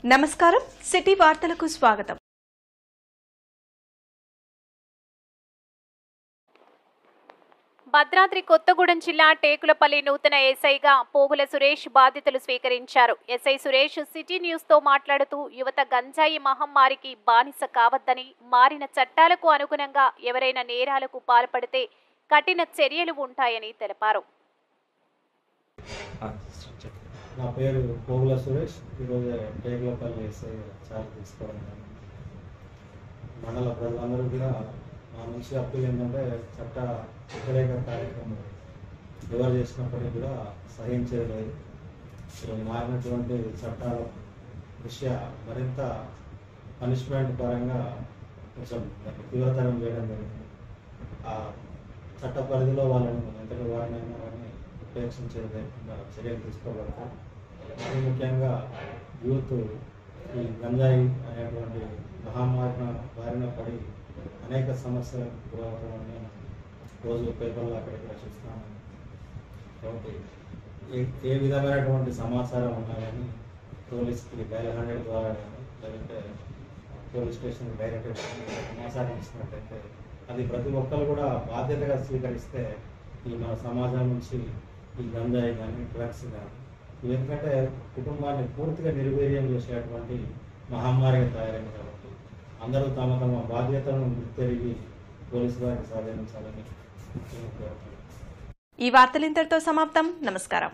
నమస్కారం సిటీ వార్తలకు స్వాగతం. భద్రాద్రి కొత్తగూడెం జిల్లా టేకులపల్లి నూతన ఎస్ఐగా పోగుల సురేష్ బాధ్యతలు స్వీకరించారు. ఎస్ఐ సురేష్ సిటీ న్యూస్ తో మాట్లాడుతూ యువత గంజాయి మహమ్మారికి బానిస కావద్దని, మారిన చట్టాలకు అనుగుణంగా ఎవరైనా నేరాలకు పాల్పడితే కఠిన చర్యలు ఉంటాయని తెలిపారు. నా పేరు పోగుల సురేష్. ఈరోజు టేకులపల్లి ఎస్ఐ చార్జ్ తీసుకోవడం. మండల ప్రజలందరూ కూడా మా నుంచి అప్పీల్ ఏంటంటే చట్ట వ్యతిరేక కార్యక్రమం ఎవరు చేసినప్పటికీ కూడా సహించేది లేదు. మారినటువంటి చట్టాల దృష్ట్యా మరింత పనిష్మెంట్ పరంగా కొంచెం తీవ్రతరం చేయడం జరిగింది. ఆ చట్ట పరిధిలో వాళ్ళని ఎంతటి వారినైనా వారిని ఉపేక్షించే లేకుండా చర్యలు తీసుకోబడతాయి. మరి ముఖ్యంగా యూత్ ఈ గంజాయి అనేటువంటి మహమ్మారిన బారిన పడి అనేక సమస్యలకు గురవుతామని రోజు పేపర్లో అక్కడిక్కడ చూస్తున్నాము. కాబట్టి ఏ విధమైనటువంటి సమాచారం ఉన్నా కానీ పోలీస్కి డైల్ 100 ద్వారా కానీ లేదంటే పోలీస్ స్టేషన్కి డైరెక్ట్గా సమాచారం ఇచ్చినట్టయితే అది ప్రతి ఒక్కరు కూడా బాధ్యతగా స్వీకరిస్తే ఈ మన సమాజం నుంచి ఈ గంజాయి కానీ డ్రగ్స్ కానీ ఇవి ఎందుకంటే కుటుంబాన్ని పూర్తిగా నిర్వీర్యం చేసేటువంటి మహమ్మారిగా తయారైంది. కాబట్టి అందరూ తమ తమ బాధ్యతలను గుర్తెరిగి పోలీసు వారికి సహకరించాలని ఈ వార్తలు ఇంతటితో సమాప్తం. నమస్కారం.